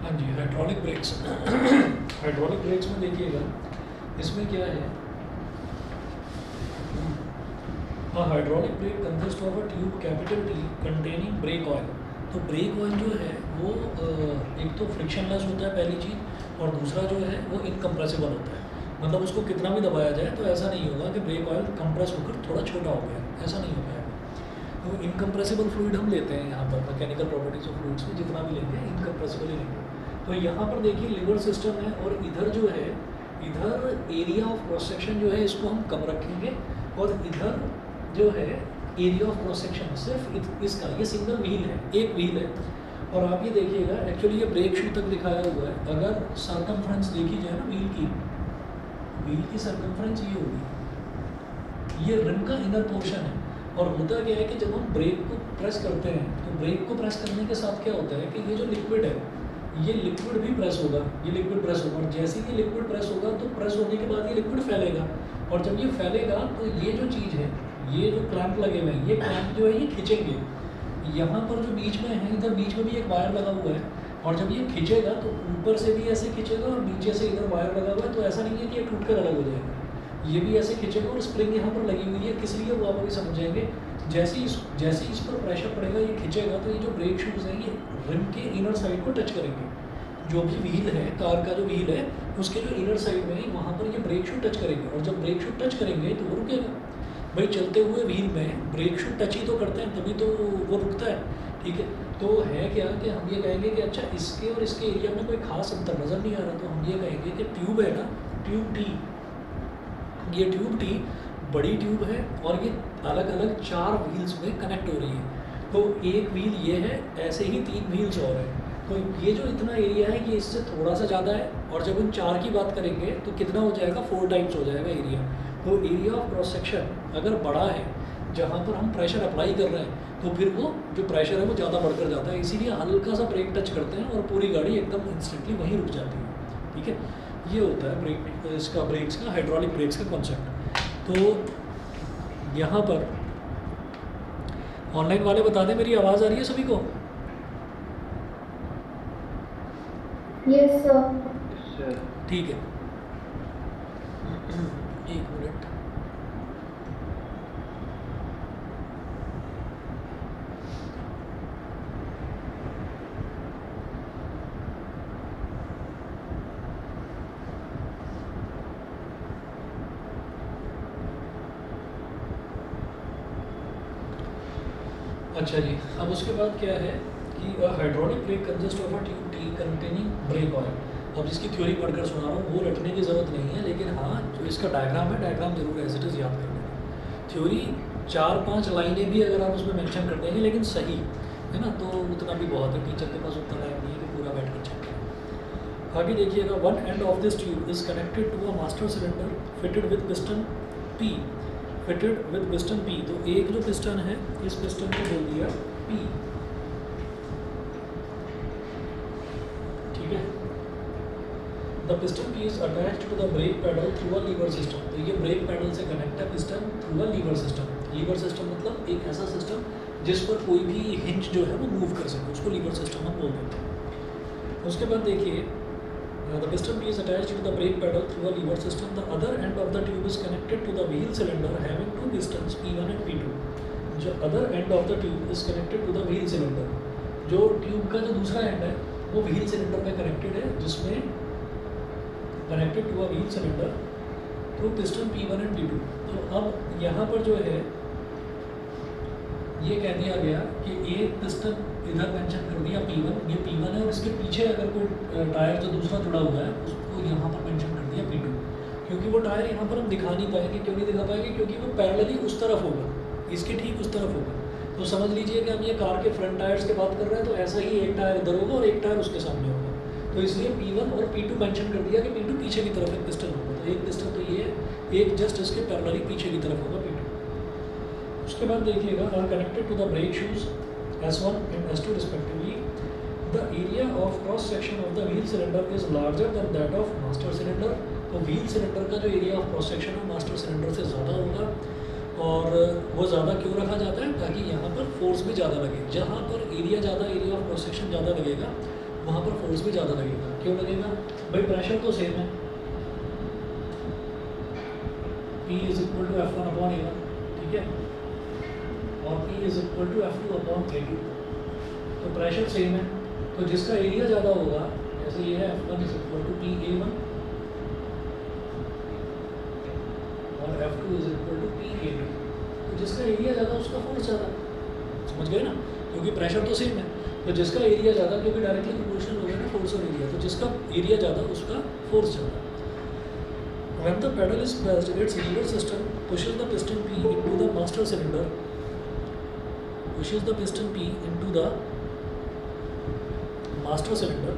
हाँ जी, hydraulic breaks hydraulic breaks में देखिएगा इसमें क्या है। हाँ, hydraulic brake consist of a tube capital T containing brake oil. तो ब्रेक ऑयल जो है वो एक तो फ्रिक्शनलेस होता है पहली चीज़, और दूसरा जो है वो इनकम्प्रेसिबल होता है। मतलब उसको कितना भी दबाया जाए तो ऐसा नहीं होगा कि ब्रेक ऑयल कंप्रेस होकर थोड़ा छोटा हो गया, ऐसा नहीं हो पाएगा। तो इनकम्प्रेसिबल फ्लूइड हम लेते हैं यहाँ पर मैकेनिकल प्रॉपर्टीज ऑफ फ्लूइड्स में जितना भी लेंगे इनकम्प्रेसिबल ही लेंगे। तो यहाँ पर देखिए लिवर सिस्टम है, और इधर जो है इधर एरिया ऑफ क्रॉस सेक्शन जो है इसको हम कम रखेंगे, और इधर जो है एरिया ऑफ क्रॉस सेक्शन सिर्फ इसका, ये सिंगल व्हील है, एक व्हील है। और आप ये देखिएगा एक्चुअली ये ब्रेक शू तक दिखाया हुआ है। अगर सर्कमफ्रेंस देखी जाए ना व्हील की सर्कमफ्रेंस ये होगी, ये रिम का इनर पोर्शन है। और होता क्या है कि जब हम ब्रेक को प्रेस करते हैं तो ब्रेक को प्रेस करने के साथ क्या होता है कि ये जो लिक्विड है ये लिक्विड भी प्रेस होगा, ये लिक्विड प्रेस होगा, और जैसे ही ये लिक्विड प्रेस होगा तो प्रेस होने के बाद ये लिक्विड फैलेगा, और जब ये फैलेगा तो ये जो चीज़ है, ये जो क्लैंप लगे हुए हैं, ये क्लैंप जो है ये खींचेंगे। यहाँ पर जो बीच में है, इधर बीच में भी एक वायर लगा हुआ है, और जब ये खींचेगा तो ऊपर से भी ऐसे खींचेगा और नीचे से इधर वायर लगा हुआ है। तो ऐसा नहीं है कि ये टूट कर अलग हो जाएगा, ये भी ऐसे खींचेगा, और स्प्रिंग यहाँ पर लगी हुई है। किस लिए वो आप अभी समझेंगे। जैसे ही इस पर प्रेशर पड़ेगा ये खींचेगा, तो ये जो ब्रेक शूज़ हैं ये रिम के इनर साइड को टच करेंगे। जो भी व्हील है, कार का जो व्हील है, उसके जो इनर साइड में वहाँ पर ये ब्रेक शू टच करेंगे, और जब ब्रेक शू टच करेंगे तो वो रुकेगा। भाई चलते हुए व्हील में ब्रेक शू टच ही तो करते हैं, तभी तो वो रुकता है, ठीक है। तो है क्या कि हम ये कहेंगे कि अच्छा इसके और इसके एरिया में कोई खास अंतर नज़र नहीं आ रहा, तो हम ये कहेंगे कि ट्यूब है ना, ट्यूब टी, ये ट्यूब टी बड़ी ट्यूब है और ये अलग अलग 4 व्हील्स में कनेक्ट हो रही है। तो एक व्हील ये है, ऐसे ही 3 व्हील्स और हैं। तो ये जो इतना एरिया है ये इससे थोड़ा सा ज़्यादा है, और जब हम 4 की बात करेंगे तो कितना हो जाएगा, 4 टाइम्स हो जाएगा एरिया। तो एरिया ऑफ क्रॉस सेक्शन अगर बड़ा है, जहाँ पर हम प्रेशर अप्लाई कर रहे हैं, तो फिर वो जो प्रेशर है वो ज़्यादा बढ़कर जाता है, इसीलिए हल्का सा ब्रेक टच करते हैं और पूरी गाड़ी एकदम इंस्टेंटली वहीं रुक जाती है, ठीक है। ये होता है ब्रेक, इसका ब्रेक्स का, हाइड्रोलिक ब्रेक्स का कॉन्सेप्ट। तो यहाँ पर ऑनलाइन वाले बता दें, मेरी आवाज़ आ रही है सभी को? Yes sir. ठीक है, एक मिनट। अच्छा जी, अब उसके बाद क्या है कि hydraulic brake consist of a tube T containing brake oil. अब जिसकी थ्योरी पढ़कर सुना रहा हूँ वो रटने की ज़रूरत नहीं है, लेकिन हाँ जो इसका डायग्राम है, डायग्राम जरूर एज इट इज़ याद कर लेना। थ्योरी 4-5 लाइनें भी अगर आप उसमें मेंशन कर देंगे लेकिन सही है ना, तो उतना भी बहुत है। टीचर के पास उतना टाइम नहीं है कि पूरा बैठ कर चेक करें। आगे देखिएगा, one end of this tube is connected to a master cylinder fitted with piston P, fitted with piston P. तो एक जो पिस्टन है, इस पिस्टन को बोल दिया पी, ठीक है। The piston P is attached to the brake pedal through a lever system. तो ये ब्रेक पैडल से कनेक्ट है piston through a lever system. Lever system मतलब एक ऐसा सिस्टम जिस पर कोई भी हिंज जो है वो मूव कर सके, उसको लीवर सिस्टम हम बोल देते हैं। उसके बाद देखिए, the piston P is attached to the brake pedal through a lever system. The other end of the tube is connected to the wheel cylinder having 2 pistons P1 and P2. जो other end of the tube is connected to the wheel cylinder. जो tube का जो दूसरा and है वो wheel cylinder में connected है, जिसमें connected to a wheel cylinder through piston P1 and P2। तो अब यहाँ पर जो है ये कह दिया गया कि एक पिस्टन इधर मेंशन कर दिया P1, ये P1 है, और इसके पीछे अगर कोई टायर जो दूसरा जुड़ा हुआ है उसको यहाँ पर मेंशन कर दिया P2। क्योंकि वो टायर यहाँ पर हम दिखा नहीं पाएंगे, क्यों नहीं दिखा पाएंगे, क्योंकि वो पैरेलली उस तरफ होगा, इसके ठीक उस तरफ होगा। तो समझ लीजिए कि हम ये कार के फ्रंट टायर्स की बात कर रहे हैं, तो ऐसा ही एक टायर इधर होगा और एक टायर उसके सामने होगा। तो इसलिए P1 और P2 मेंशन कर दिया कि P2 पीछे की तरफ एक पिस्टन होगा। तो एक पिस्टन तो ये है, एक जस्ट इसके पैरेलली पीछे की तरफ होगा P2। उसके बाद देखिएगा, are connected to the brake shoes S1 and S2 respectively. The area of cross section of the wheel cylinder is larger than that of master cylinder. तो व्हील सिलेंडर का जो एरिया ऑफ क्रॉस सेक्शन है master cylinder से ज़्यादा होगा। और वो ज़्यादा क्यों रखा जाता है, ताकि यहाँ पर फोर्स भी ज़्यादा लगे। जहाँ पर एरिया ज़्यादा, एरिया ऑफ क्रॉस सेक्शन ज़्यादा लगेगा, वहाँ पर फोर्स भी ज़्यादा लगेगा। क्यों लगेगा भाई, प्रेशर तो सेम है, P is equal to F1 upon A1, ठीक है, और P is equal to F2 upon A2। तो प्रेशर सेम है, तो जिसका एरिया ज़्यादा होगा, जैसे ये है F1 is equal to PA1 और F2 is equal to PA2। तो जिसका एरिया ज़्यादा उसका फोर्स ज़्यादा, समझ गए ना, क्योंकि प्रेशर तो सेम है। तो जिसका एरिया ज़्यादा, क्योंकि डायरेक्टली प्रोपोर्शनल हो गया ना फोर्स और एरिया, तो जिसका एरिया ज़्यादा उसका फोर्स ज़्यादा। When the pedal is pressed, its lever system pushes the piston P into the master cylinder, pushes the piston P into the master cylinder.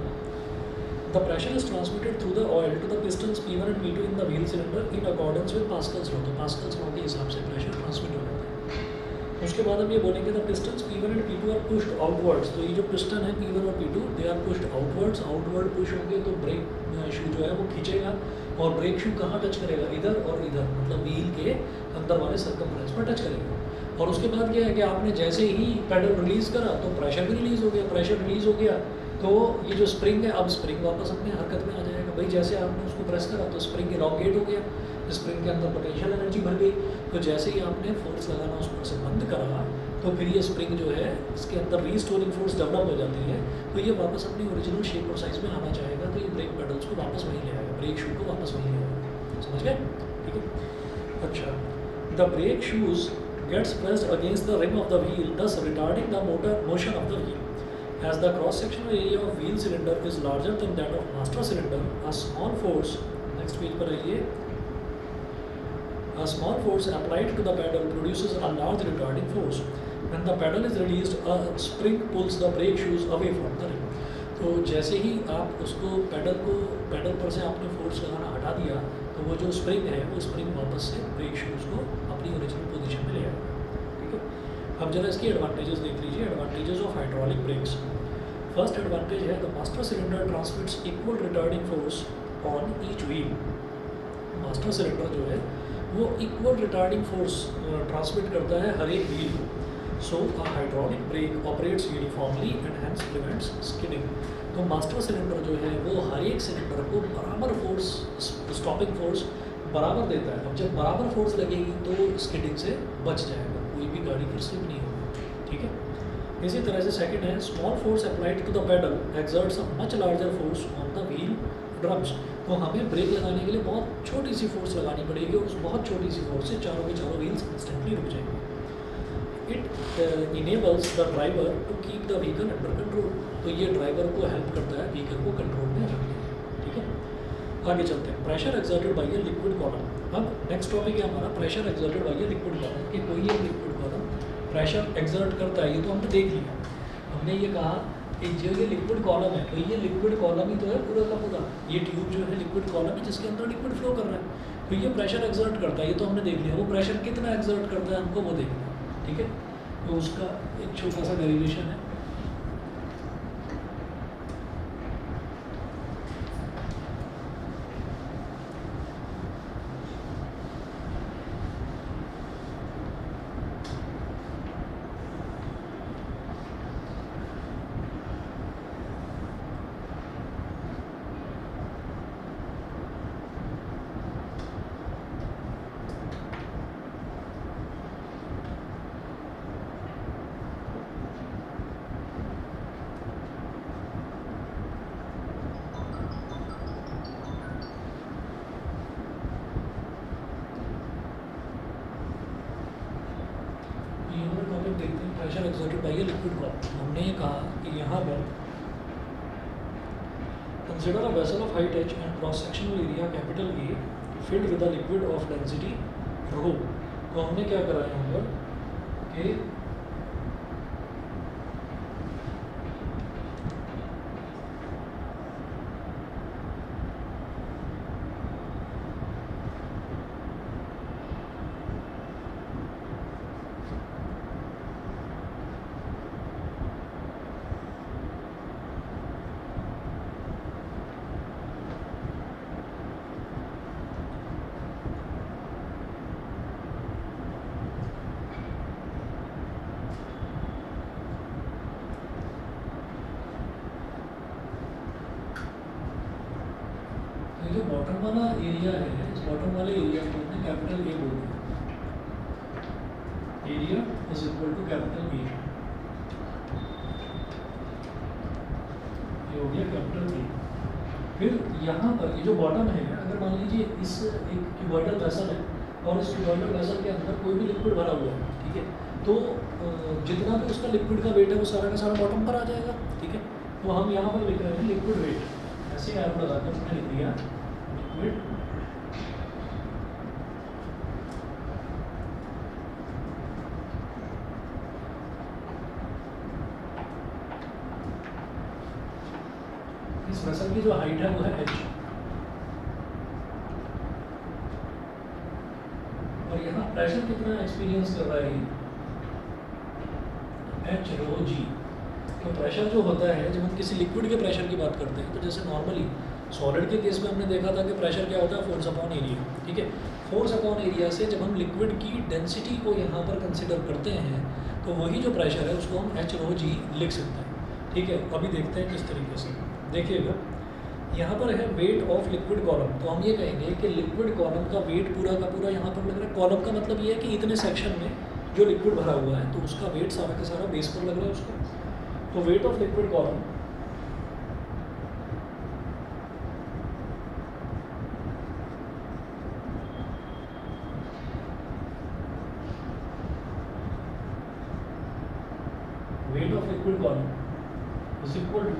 The pressure is transmitted through the oil to the pistons P1 and P2 in the wheel cylinder in accordance with Pascal's law. तो Pascal's law के हिसाब से pressure transmit हो जाता है। उसके बाद हम ये बोलेंगे the pistons P1 and P2 are pushed outwards. तो ये जो पिस्टन है P1 और P2 they are pushed outwards. Outward push होंगे तो ब्रेक शू जो है वो खींचेगा, और ब्रेक शू कहाँ टच करेगा, इधर और इधर, मतलब व्हील के अंदर वाले सर्कमफ्रेंस पर टच करेगा। और उसके बाद क्या है कि आपने जैसे ही पेडल रिलीज़ करा तो प्रेशर भी रिलीज़ हो गया। प्रेशर रिलीज़ हो गया तो ये जो स्प्रिंग है, अब स्प्रिंग वापस अपने हरकत में आ जाएगा। भाई जैसे आपने उसको प्रेस करा तो स्प्रिंग इलॉन्गेट हो गया, स्प्रिंग के अंदर पोटेंशियल एनर्जी भर गई। तो जैसे ही आपने फोर्स लगाना उस पर से बंद करा तो फिर ये स्प्रिंग जो है इसके अंदर रीस्टोरिंग फोर्स डेवलप हो जाती है, तो ये वापस अपनी ओरिजिनल शेप और साइज में आना चाहेगा, तो ये ब्रेक पेडल्स को वापस वहीं ले आएगा, ब्रेक शू को वापस वहीं ले आएगा। समझ गए? ठीक है। अच्छा, the brake shoes gets pressed against the rim of the wheel, thus retarding the motion of the wheel. As the cross-sectional area of wheel cylinder is larger than that of master cylinder, a small force, next page पर आइए, a small force applied to the pedal produces a large retarding force. When the pedal is released, a spring pulls the brake shoes away from the rim. तो जैसे ही आप उसको pedal पर से आपने force लगाना हटा दिया, तो वो जो स्प्रिंग है वो स्प्रिंग वापस से ब्रेक शूज़ को अपनी ओरिजिनल पोजीशन में ले आएगा। ठीक है, अब जरा इसकी एडवांटेजेस देख लीजिए, advantages of hydraulic brakes. First advantage है the master cylinder transmits equal retarding force on each wheel. Master cylinder जो है वो इक्वल रिटार्डिंग फोर्स ट्रांसमिट करता है हर एक व्हील को। So a hydraulic brake operates uniformly and hence prevents skidding. तो master cylinder जो है वो हर एक सिलेंडर को बराबर फोर्स, स्टॉपिंग फोर्स बराबर देता है। अब जब बराबर फोर्स लगेगी तो स्किडिंग से बच जाएगा, कोई भी गाड़ी फिर स्लिप नहीं होगी। ठीक है, इसी तरह से सेकंड है small force applied to the pedal exerts a much larger force on the wheel drums. तो हमें ब्रेक लगाने के लिए बहुत छोटी सी फोर्स लगानी पड़ेगी, और उस बहुत छोटी सी फोर्स से चारों के चारों व्हील्स इंस्टेंटली रुक जाएंगे। It enables the driver to keep the vehicle under control. तो ये ड्राइवर को हेल्प करता है व्हीकल को कंट्रोल में रखने में। ठीक है, आगे चलते हैं। Pressure exerted by a liquid column. अब नेक्स्ट टॉपिक है हमारा pressure exerted by a liquid column, कि कोई एक लिक्विड कॉलम प्रेशर एक्सर्ट करता है। ये तो हमने देख लिया, हमने ये कहा कि जो ये लिक्विड कॉलम है, तो ये लिक्विड कॉलम ही तो है पूरा का पूरा। ये ट्यूब जो है लिक्विड कॉलम है जिसके अंदर लिक्विड फ्लो कर रहा है, तो ये प्रेशर एक्सर्ट करता है। ये तो हमने देख लिया, वो प्रेशर कितना एक्सर्ट करता है हमको वो देखना है। ठीक है, तो उसका एक छोटा सा डेरिवेशन है। देखते हैं pressure exerted by a liquid column. हमने ये कहा कि यहाँ पर consider a vessel of height h and cross sectional area capital A filled with a liquid of density rho. तो हमने क्या करा है यहाँ पर कि जो बॉटम वाला एरिया है, इस बॉटम वाले एरिया को हमने कैपिटल ए बोल दिया। Area is equal to capital A, ये हो गया कैपिटल ए। फिर यहाँ पर ये जो बॉटम है, अगर मान लीजिए इस एक क्यूबॉइडल वेसल है और इस क्यूबॉइडल वेसल के अंदर कोई भी लिक्विड भरा हुआ है, ठीक है, तो जितना भी उसका लिक्विड का वेट है वो सारा का सारा बॉटम पर आ जाएगा। ठीक है, तो हम यहाँ पर लिख रहे हैं लिक्विड वेट, ऐसे ऐप लगाकर हमने लिख दिया लिक्विड इस वेसल की जो हाइट है वो है h, और यहाँ प्रेशर कितना एक्सपीरियंस कर रहा है h रो g। तो प्रेशर जो होता है, जब हम किसी लिक्विड के प्रेशर की बात करते हैं, तो जैसे नॉर्मली सॉलिड के केस में हमने देखा था कि प्रेशर क्या होता है, फोर्स अपॉन एरिया। ठीक है, फोर्स अपॉन एरिया से जब हम लिक्विड की डेंसिटी को यहाँ पर कंसिडर करते हैं, तो वही जो प्रेशर है उसको हम h रो g लिख सकते हैं। ठीक है, अभी देखते हैं किस तरीके से। देखिएगा यहाँ पर है वेट ऑफ लिक्विड कॉलम, तो हम ये कहेंगे कि लिक्विड कॉलम का वेट पूरा का पूरा यहाँ पर लग रहा है। कॉलम का मतलब ये है कि इतने सेक्शन में जो लिक्विड भरा हुआ है तो उसका वेट सारा का सारा बेस पर लग रहा है उसका। तो weight of liquid column is equal to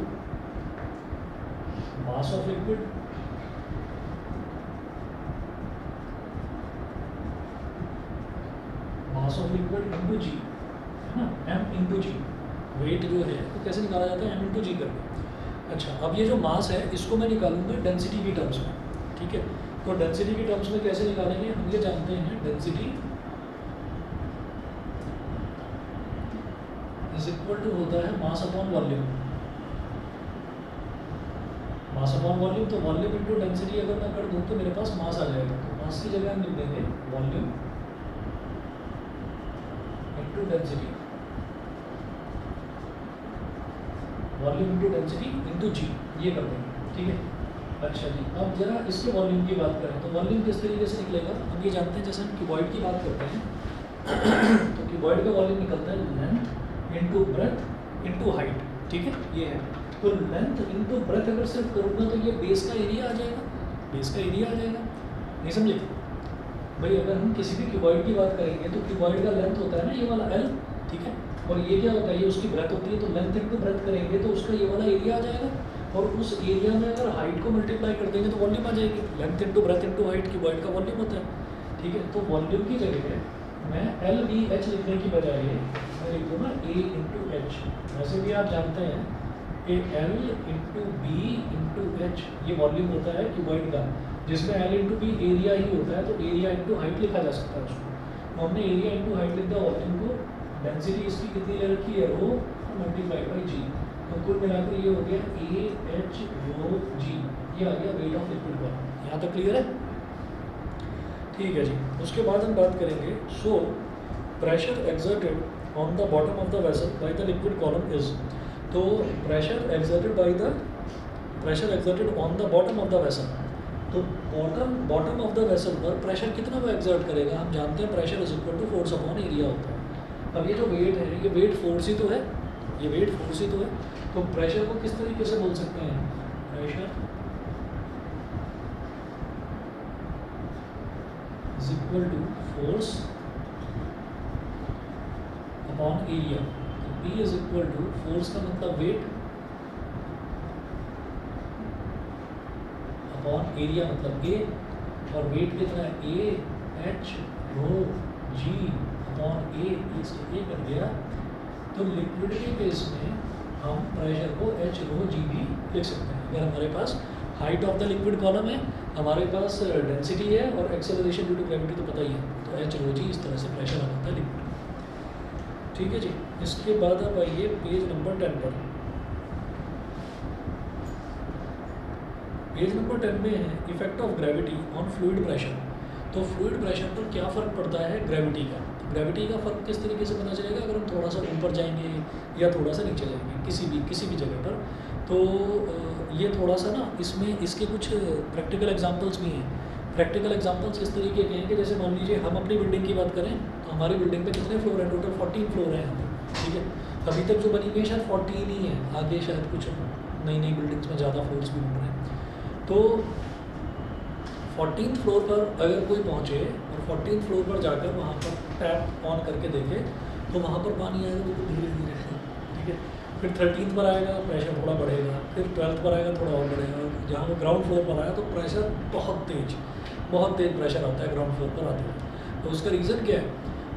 mass of liquid into g, है ना, m into g। वेट जो है वो कैसे निकाला जाता है, m into g करके। अच्छा, अब ये जो मास है इसको मैं निकालूंगा डेंसिटी की टर्म्स में, ठीक है। तो डेंसिटी की टर्म्स में कैसे निकालेंगे, हम ये जानते हैं डेंसिटी इज इक्वल टू होता है mass upon volume. Mass upon volume, तो वॉल्यूम इंटू डेंसिटी अगर मैं कर दूँ तो मेरे पास मास आ जाएगा। तो मास की जगह हम लिख देंगे volume into density, volume into density into g, ये कर देंगे, ठीक है। अच्छा जी, अब जरा इसके वॉल्यूम की बात करें तो वॉल्यूम किस तरीके से निकलेगा, हम ये जानते हैं जैसे हम क्यूबॉइड की बात करते हैं तो क्यूबॉइड का वॉल्यूम निकलता है length into breadth into height, ठीक है, ये है। तो लेंथ इंटू ब्रेथ अगर सिर्फ करूँगा तो ये बेस का एरिया आ जाएगा, बेस का एरिया आ जाएगा, नहीं समझे भाई। अगर हम किसी भी क्यूबॉइड की बात करेंगे तो क्यूबॉइड का लेंथ होता है ना ये वाला एल, ठीक है, और ये क्या होता है, ये उसकी ब्रेथ होती है। तो लेंथ इंटू ब्रेथ करेंगे तो उसका ये वाला एरिया आ जाएगा, और उस एरिया में अगर हाइट को मल्टीप्लाई कर देंगे तो वॉल्यूम आ जाएगी। Length into breadth into height cuboid का वॉल्यूम होता है, ठीक है। तो वॉल्यूम की जगह मैं एल बी एच लिखने की बजाय मैं लिख दूँगा ए इंटू एच। वैसे भी आप जानते हैं कि L into B into H ये वॉल्यूम होता है क्यूबॉइड का, जिसमें एल इंटू बी एरिया ही होता है। तो एरिया इंटू हाइट लिखा जा सकता है उसको। तो हमने एरिया इंटू हाइट लिख दिया वॉल्यूम को, डेंसिटी इसकी कितनी ले रखी है रो मल्टीप्लाइड बाई जी। तो कुल मिलाकर ये हो गया ए एच रो जी, ये आ गया वेट ऑफ लिक्विड कॉलम। यहाँ तक क्लियर है, ठीक है जी। उसके बाद हम बात करेंगे so pressure exerted on the bottom of the vessel by the liquid column is. तो pressure exerted on the bottom of the vessel, तो बॉटम ऑफ द वेसल पर प्रेशर कितना वो एक्सर्ट करेगा, हम जानते हैं pressure is equal to force upon area होता है। अब ये जो वेट है ये वेट फोर्स ही तो है, ये वेट फोर्स ही तो है। तो प्रेशर को किस तरीके से बोल सकते हैं, pressure is equal to force upon area. P is equal to force का मतलब वेट अपॉन एरिया मतलब ए, और वेट कितना है A H row ji upon ए, ये कर दिया। तो लिक्विड के केस में हम प्रेशर को एच रो जी भी लिख सकते हैं। अगर हमारे पास height of the liquid column है, हमारे पास डेंसिटी है और एक्सेलरेशन ड्यू टू ग्रेविटी तो पता ही है, तो एच रो जी इस तरह से प्रेशर आ जाता है लिक्विड, ठीक है जी। इसके बाद अब आइए पेज नंबर 10 पर। पेज नंबर 10 में है effect of gravity on fluid pressure. तो फ्लूइड प्रेशर पर क्या फ़र्क पड़ता है ग्रेविटी का। तो ग्रेविटी का फ़र्क किस तरीके से पता चलेगा, अगर हम थोड़ा सा ऊपर जाएंगे या थोड़ा सा नीचे जाएंगे किसी भी जगह पर, तो ये थोड़ा सा ना इसमें इसके कुछ प्रैक्टिकल एग्जांपल्स भी हैं। प्रैक्टिकल एग्जांपल्स इस तरीके के हैं कि जैसे मान लीजिए हम अपनी बिल्डिंग की बात करें तो हमारी बिल्डिंग पे कितने फ्लोर हैं, टोटल 14 फ्लोर हैं यहाँ पर, ठीक है। अभी तक जो बनी हुई है शायद 14 ही है, आगे शायद कुछ नई बिल्डिंग्स में ज़्यादा फ्लोर्स भी बन रहे हैं। तो 14th फ्लोर पर अगर कोई पहुँचे और 14th फ्लोर पर जाकर वहाँ पर टैप ऑन करके देखे तो वहाँ पर पानी आएगा बिल्कुल धीरे धीरे से, ठीक है। फिर 13th पर आएगा प्रेशर थोड़ा बढ़ेगा, फिर 12th पर आएगा थोड़ा और बढ़ेगा। जहाँ वो ग्राउंड फ्लोर पर आया तो प्रेशर बहुत तेज़ प्रेशर आता है ग्राउंड फ्लोर पर आते हैं। तो उसका रीज़न क्या है,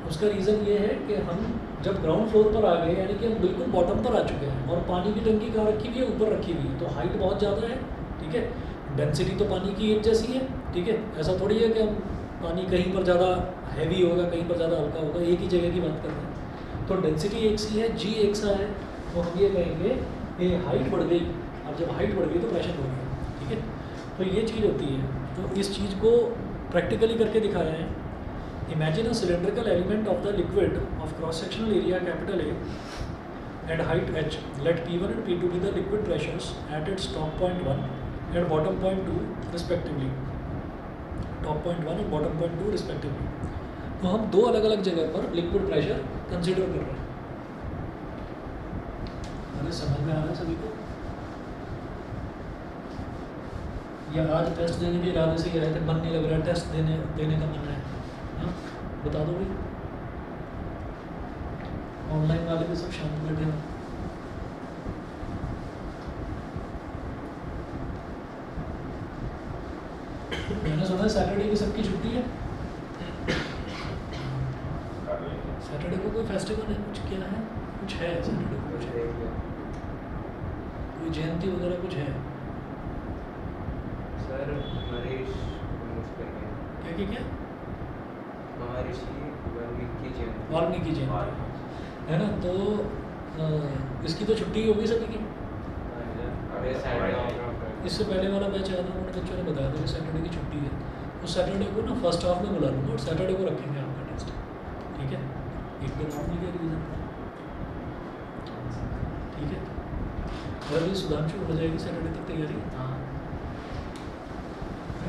उसका रीज़न ये है कि हम जब ग्राउंड फ्लोर पर आ गए यानी कि हम बिल्कुल बॉटम पर आ चुके हैं और पानी की टंकी कहाँ रखी हुई है, ऊपर रखी हुई है, तो हाइट बहुत ज़्यादा है, ठीक है। डेंसिटी तो पानी की एक जैसी है, ठीक है। ऐसा थोड़ी है कि हम पानी कहीं पर ज़्यादा हैवी होगा कहीं पर ज़्यादा हल्का होगा, एक ही जगह की बात कर रहे हैं। तो डेंसिटी एक सी है, जी एक सा है, तो हम ये कहेंगे कि हाइट बढ़ गई। अब जब हाइट बढ़ गई तो प्रेशर बढ़ गया, ठीक है। तो ये चीज़ होती है, तो इस चीज़ को प्रैक्टिकली करके दिखाया है। Imagine a cylindrical element of the liquid of cross sectional area capital A and height h, let P1 and P2 be the liquid pressures at its top point 1 and bottom point 2 respectively, top point 1 and bottom point 2 respectively। तो हम दो अलग अलग जगह पर liquid pressure consider कर रहे हैं। अरे समझ में आ रहा है सभी को? या आज टेस्ट देने के इरादे से ही आए थे, मन नहीं लग रहा है, टेस्ट देने का मन है, हाँ बता दो भाई। ऑनलाइन वाले भी सब शांत बैठे हैं। मैंने सुना है सैटरडे की सबकी छुट्टी है। सैटरडे को कोई फेस्टिवल है, कुछ क्या है, कुछ है सैटरडे को, कुछ है, कोई जयंती वगैरह कुछ है। सर क्या क्या क्या? महर्षि वाल्मीकि जयंती। वाल्मीकि जयंती है ना, तो इसकी तो छुट्टी होगी सभी की। अबे सैटरडे इससे पहले वाला बैच आया था, उन्होंने बच्चों ने बताया था कि सैटरडे की छुट्टी है। उस सैटरडे को ना फर्स्ट हाफ में बुला लूँगा और सैटरडे को रखेंगे आपका टेस्ट, ठीक है? एक दिन आप नहीं क्या रिवीजन, ठीक है? और ये सुधांशु हो जाएगी सैटरडे तक तैयारी। हाँ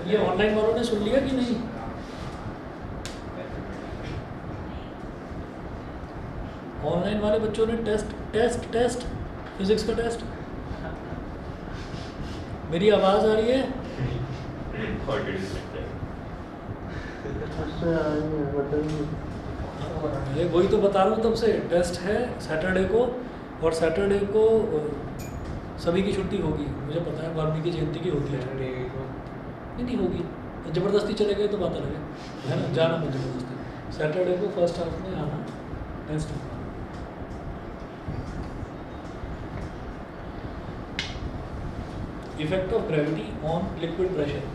ये ऑनलाइन वालों ने सुन लिया कि नहीं? ऑनलाइन वाले बच्चों ने टेस्ट फिजिक्स का टेस्ट, मेरी आवाज़ आ रही है? अरे वही तो बता रहा हूँ तब से, टेस्ट है सैटरडे को, और सैटरडे को सभी की छुट्टी होगी, मुझे पता है वाल्मीकि जयंती की होती है छुट्टी। नहीं होगी, ज़बरदस्ती चले गए तो बात अलग है ना, जाना मत ज़बरदस्ती। सैटरडे को फर्स्ट हाफ में आना, टेस्ट होगा। Effect of gravity on liquid pressure.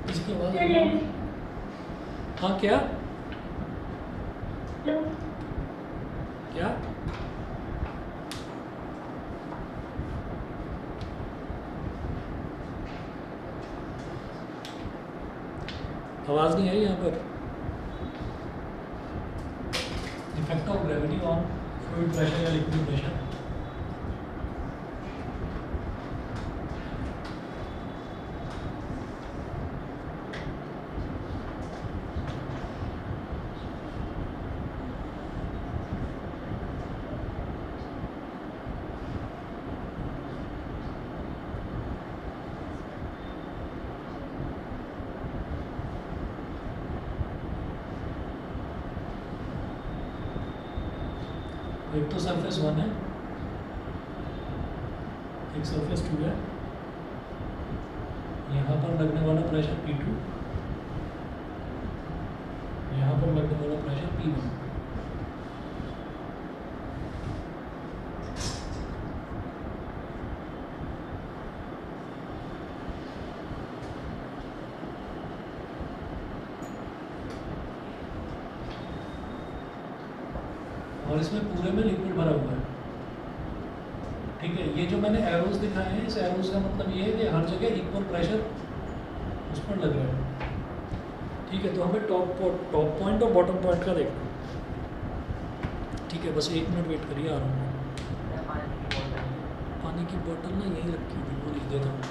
किसकी आवाज़ आ रही है? हाँ क्या क्या? आवाज़ नहीं आई यहाँ पर। Effect of gravity on fluid pressure या लिक्विड प्रेशर। एक तो सरफेस 1 है, एक सरफेस 2 है, यहाँ पर लगने वाला प्रेशर P2, यहाँ पर लगने वाला प्रेशर P1। और इसमें पूरे में लिक्विड भरा हुआ है, ठीक है? ये जो मैंने एरोज दिखाए हैं, इस एरोज का मतलब ये है कि हर जगह इक्वल प्रेशर उस पर लग रहा है, ठीक है? तो हमें टॉप पॉइंट और बॉटम पॉइंट का देखना, ठीक है? बस 1 मिनट वेट करिए, आ रहा हूँ। पानी की बोतल ना यहीं रखी थी, वो लिख देता हूँ।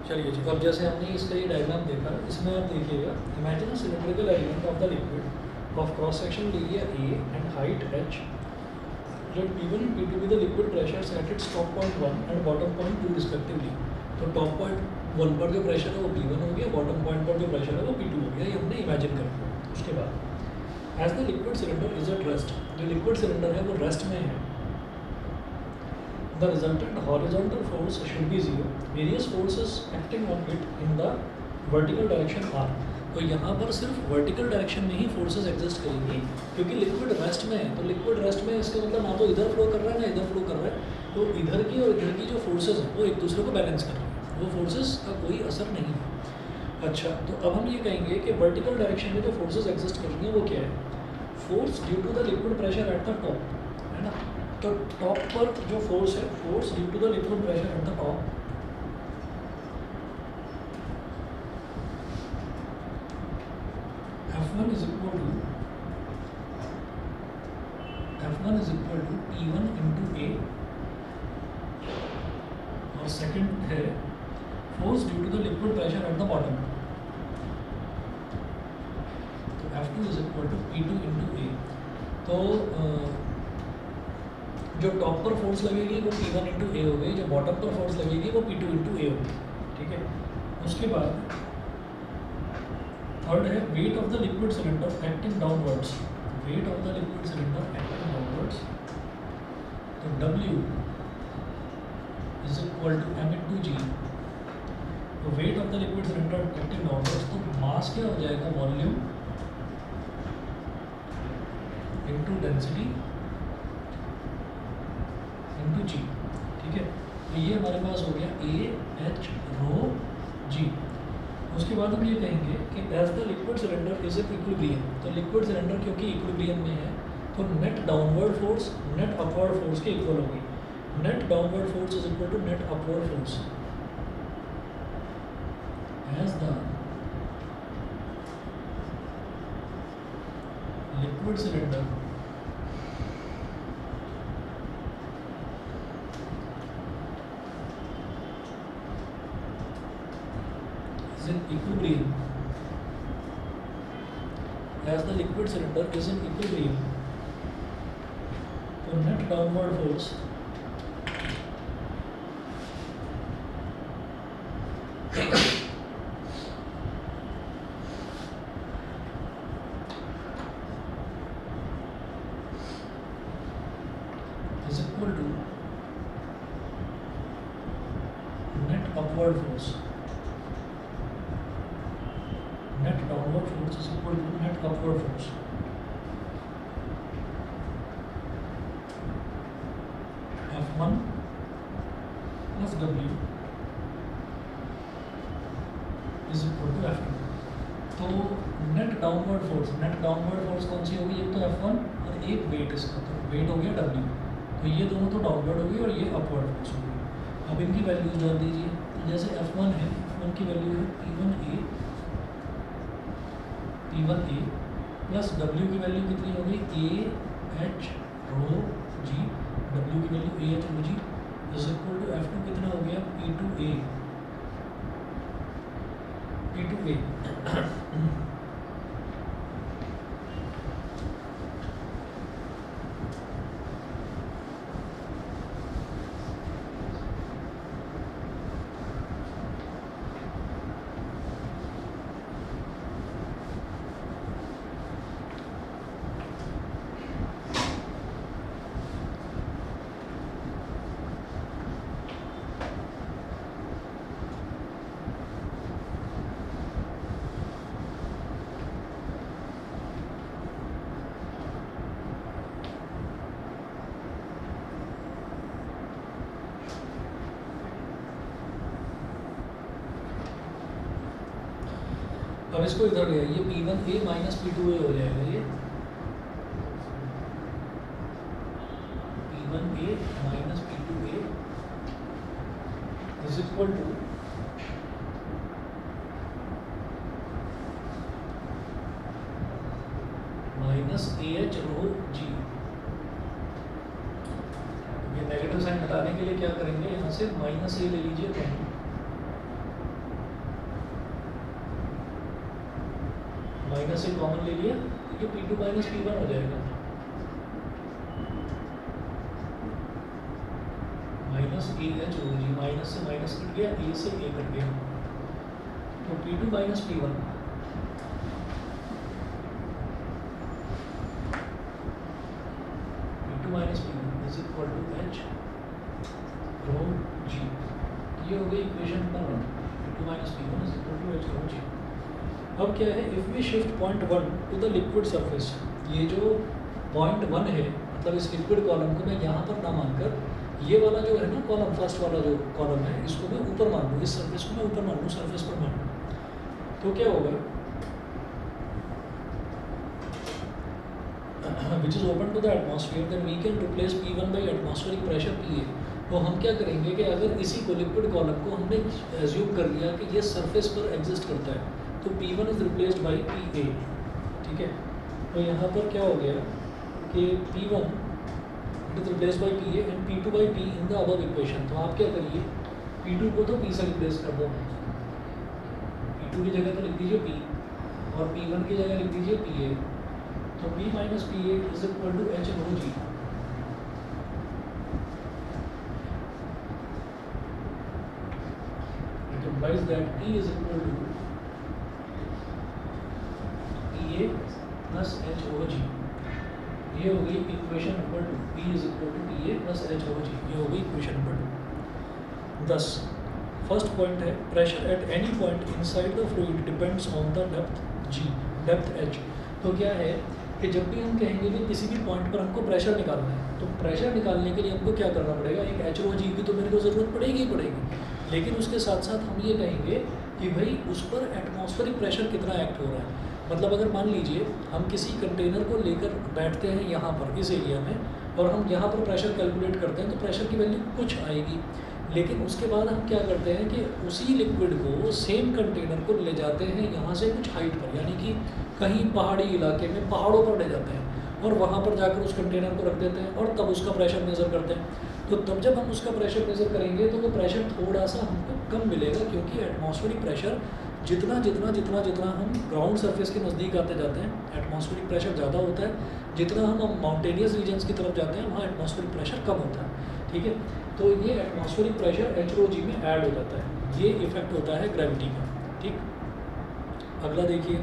चलिए जी, अब जैसे हमने इसका ये डायग्राम देखा, इसमें आप देखिएगा, imagine a cylindrical element of the liquid of cross section area A and height h, let P1 and P2 be the liquid pressures at its top point 1 and bottom point 2 respectively. तो top point 1 पर जो pressure है वो P1 हो गया, bottom point पर जो pressure है वो P2 हो गया, ये हमने इमेजिन कर लिया। उसके बाद as the liquid cylinder is at rest, जो लिक्विड सिलेंडर है वो रेस्ट में है, the resultant horizontal force should be zero. Various forces acting on it in the vertical direction are. तो यहाँ पर सिर्फ वर्टिकल डायरेक्शन में ही फोर्सेस एग्जिस्ट करेंगी, क्योंकि लिक्विड रेस्ट में है। तो लिक्विड रेस्ट में इसका मतलब ना तो इधर फ्लो कर रहा है ना इधर फ्लो कर रहा है, तो इधर की और इधर की जो फोर्सेस हैं वो एक दूसरे को बैलेंस कर रही है, वो फोर्सेस का कोई असर नहीं है। अच्छा, तो अब हम ये कहेंगे कि वर्टिकल डायरेक्शन में जो फोर्सेस एग्जिस्ट कर रही हैं वो क्या है? Force due to the liquid pressure at the top, है ना। तो टॉप पर जो फोर्स है, force due to the liquid pressure at the top, F1 is equal to P1 into A, और सेकंड है force due to the liquid pressure at the bottom, तो F2 is equal to P2 into A। तो जो top पर force लगेगी वो P1 into ए हो गई, जो बॉटम पर फोर्स लगेगी वो P2 इंटू ए हो गई, ठीक है। उसके बाद थर्ड है weight of the liquid cylinder acting downwards, weight of the liquid cylinder acting downwards, तो W is equal to M into G। तो weight of the liquid cylinder acting downwards, तो मास क्या हो जाएगा? Volume into density into G, ठीक है। तो ये हमारे पास हो गया A H रो G। उसके बाद हम ये कहेंगे कि as the liquid cylinder is in equilibrium, तो लिक्विड सिलेंडर क्योंकि इक्विलिब्रियम में है तो net downward force net upward force के इक्वल होगी। Net downward force is equal to net upward force as the liquid cylinder in equilibrium, as the liquid cylinder is in equilibrium, so net downward force is equal to net upward force, net downward force is equal to net upward force, F1 plus W is equal to F2। तो net downward force कौन सी होगी? एक तो F1 और एक wait, इसका तो wait हो गया W, तो ये दोनों तो डाउनवर्ड होगी और ये अपवर्ड फोर्स होगी। अब इनकी वैल्यूज डाल दीजिए, तो जैसे F1 है, F1 की वैल्यू है P1A प्लस W की वैल्यू कितनी हो गई? AH रो G, W की value AH rho G is equal to F2 कितना हो गया? P2A। अब इसको इधर ले आइए, P1A माइनस P2A हो जाएगा, ये P1A minus P2A is equal to minus AH rho G। ये नेगेटिव साइन हटाने के लिए क्या करेंगे? यहाँ से माइनस A ले लीजिए, माइनस से कॉमन ले लिया, तो ये P2 माइनस P1 हो जाएगा। माइनस AH होगी, माइनस से माइनस कट गया, A से A कट गया, तो P2 minus P1 minus P1 is equal to H rho G। ये हो गई equation number 1, P2 minus P1 is equal to H rho G। अब क्या है, if we shift point 1 to the liquid surface, ये जो पॉइंट 1 है मतलब इस लिक्विड कॉलम को मैं यहाँ पर ना मानकर ये वाला जो है ना कॉलम, फर्स्ट वाला जो कॉलम है इसको मैं ऊपर मान लूँ, इस सरफेस को मैं ऊपर मान लूँ, सरफेस पर मान लूँ, तो क्या होगा, which is open to the atmosphere, then we can replace P1 by atmospheric pressure PA। तो हम क्या करेंगे कि अगर इसी को लिक्विड कॉलम को हमने एज्यूम कर लिया कि ये सरफेस पर एग्जिस्ट करता है, तो P1 is replaced by PA, ठीक है। तो यहाँ पर क्या हो गया कि P1 is replaced by PA and P2 by P in the above equation. तो आप क्या करिए, P2 को तो P से रिप्लेस कर दो, P2 की जगह तो लिख दीजिए P और P1 की जगह लिख दीजिए PA। तो P minus PA is equal to H rho G। It implies that P is equal to PA plus H rho G। ये हो गई equation number 2, P is equal to PA plus H rho G। ये हो गई equation number 2। 10 first point है, pressure at any point inside the fluid depends on the depth G, depth H। तो क्या है कि जब भी हम कहेंगे कि किसी भी पॉइंट पर हमको प्रेशर निकालना है, तो प्रेशर निकालने के लिए हमको क्या करना पड़ेगा, एक H रो G की तो मेरे को ज़रूरत पड़ेगी ही पड़ेगी, लेकिन उसके साथ साथ हम ये कहेंगे कि भाई उस पर एटमॉस्फेरिक प्रेशर कितना एक्ट हो रहा है। मतलब अगर मान लीजिए हम किसी कंटेनर को लेकर बैठते हैं यहाँ पर इस एरिया में, और हम यहाँ पर प्रेशर कैलकुलेट करते हैं, तो प्रेशर की वैल्यू कुछ आएगी, लेकिन उसके बाद हम क्या करते हैं कि उसी लिक्विड को, सेम कंटेनर को ले जाते हैं यहाँ से कुछ हाइट पर, यानी कि कहीं पहाड़ी इलाके में, पहाड़ों पर ले जाते हैं और वहाँ पर जाकर उस कंटेनर को रख देते हैं और तब उसका प्रेशर मेज़र करते हैं। तो तब जब हम उसका प्रेशर मेज़र करेंगे तो वो प्रेशर थोड़ा सा हमको कम मिलेगा, क्योंकि एटमॉस्फेरिक प्रेशर जितना जितना जितना जितना हम ग्राउंड सरफेस के नज़दीक आते जाते हैं, एटमॉस्फेरिक प्रेशर ज़्यादा होता है, जितना हम माउंटेनियस रीजन्स की तरफ जाते हैं वहाँ एटमॉस्फेरिक प्रेशर कम होता है, ठीक है। तो ये atmospheric pressure H rho G में ऐड हो जाता है, ये इफेक्ट होता है ग्रेविटी का, ठीक। अगला देखिए,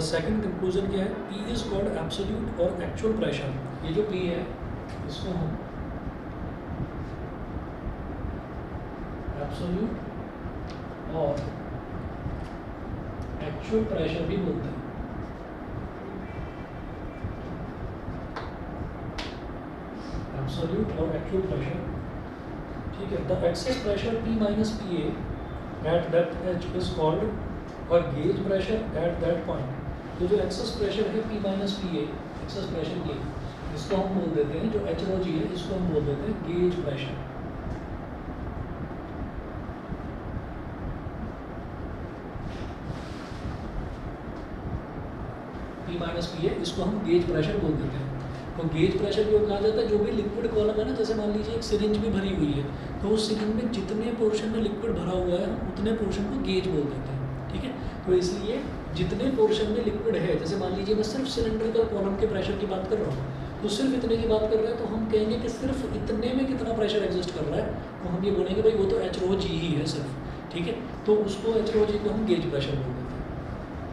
सेकंड कंक्लूजन क्या है, P इज कॉल्ड एब्सोल्यूट और एक्चुअल प्रेशर। ये जो P है इसको हम एब्सोल्यूट और एक्चुअल प्रेशर भी बोलते हैं। एब्सोल्यूट और एक्चुअल प्रेशर, ठीक है। The excess pressure P minus PA at depth H is called और gauge pressure at that point. तो जो एक्सेस प्रेशर है P minus PA, excess pressure ये, इसको हम बोल देते हैं, जो H रो G है इसको हम बोल देते हैं gauge pressure. P minus PA इसको हम गेज प्रेशर बोल देते हैं। तो गेज प्रेशर क्यों कहा जाता है, जो भी लिक्विड कॉलम है ना, जैसे मान लीजिए एक सिरिंज भी भरी हुई है, तो उस सिरिंज में जितने पोर्शन में लिक्विड भरा हुआ है हम उतने पोर्शन को गेज बोल देते हैं, ठीक है। तो इसलिए जितने पोर्शन में लिक्विड है, जैसे मान लीजिए मैं सिर्फ सिलेंड्रिकल कॉलम के प्रेशर की बात कर रहा हूँ, तो सिर्फ इतने की बात कर रहे हैं, तो हम कहेंगे कि सिर्फ इतने में कितना प्रेशर एग्जिस्ट कर रहा है, तो हम ये बोलेंगे भाई वो तो H रो G ही है सिर्फ, ठीक है। तो उसको H रो G को हम गेज प्रेशर बोल देते हैं।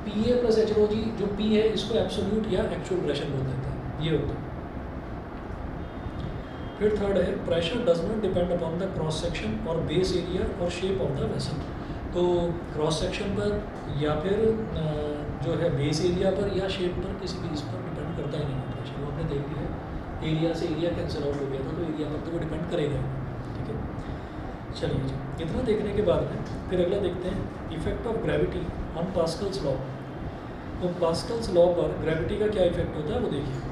PA plus H rho G, जो P है इसको एब्सोल्यूट या एक्चुअल प्रेशर बोल देते हैं, ये होता है। फिर थर्ड है, pressure does not depend upon the cross section और बेस एरिया और शेप ऑफ द वेसल। तो क्रॉस सेक्शन पर या फिर जो है बेस एरिया पर या शेप पर, किसी भी इस पर डिपेंड करता ही नहीं है प्रेशर। वो आपने देख लिया, एरिया से एरिया कैंसिल आउट हो गया था, तो एरिया पर तो वो डिपेंड करेगा, ठीक है। चलिए जी, इतना देखने के बाद में फिर अगला देखते हैं, effect of gravity on Pascal's law. तो पास्कल्स लॉ पर ग्रेविटी का क्या इफेक्ट होता है वो देखिए।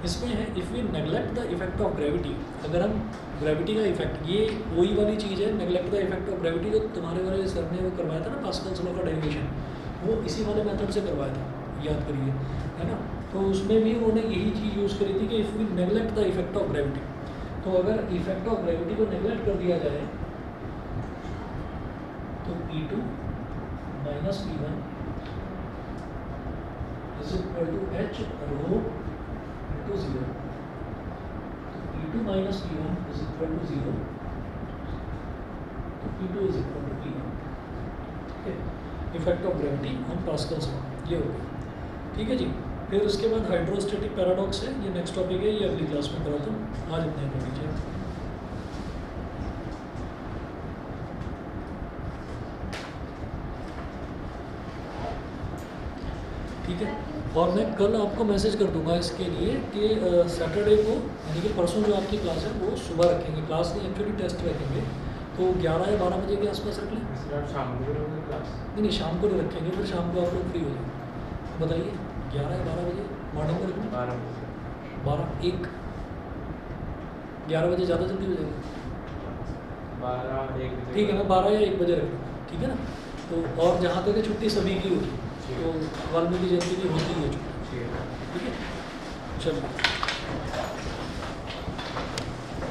इसमें है, if we neglect the effect of gravity, अगर हम ग्रेविटी का इफेक्ट, ये वही वाली चीज़ है neglect the effect of gravity, जो तुम्हारे वाले सर ने वो करवाया था ना पास्कल्स लॉ का डेरिवेशन, वो इसी वाले मेथड से करवाया था, याद करिए, है ना। तो उसमें भी उन्होंने यही चीज़ यूज़ करी थी कि if we neglect the effect of gravity, तो अगर इफेक्ट ऑफ ग्रेविटी को नेगलेक्ट कर दिया जाए तो P2 minus P1 is equal to H rho into 0. P2 minus P1 is equal to 0. तो P2 is equal to P1. ठीक है, effect of gravity on Pascal's law ये हो गया. ठीक है जी. फिर उसके बाद हाइड्रोस्टैटिक पैराडॉक्स है, ये नेक्स्ट टॉपिक है, ये अगली क्लास में कराता हूँ. आज इतने कर लीजिए. ठीक है. और मैं कल आपको मैसेज कर दूंगा इसके लिए कि सैटरडे को यानी कि परसों जो आपकी क्लास है वो सुबह रखेंगे. क्लास नहीं, एक्चुअली टेस्ट रखेंगे. तो 11 या 12 बजे के आसपास रख लें. इसलिए आप शाम को करोगे क्लास? नहीं, शाम को नहीं रखेंगे, फिर शाम को आप लोग फ्री हो जाएंगे. बताइए 11 या 12 बजे मॉर्निंग में रखें. 12 बजे. 12 1 11 बजे ज़्यादा जल्दी हो जाएगा. 12 1 बजे. ठीक है, मैं 12 या 1 बजे रख लूँगा. ठीक है ना. तो और जहाँ तक है छुट्टी सभी की होगी, तो वाल्मीकि जयंती की होती है छुट्टी. ठीक है. ठीक है, चलो.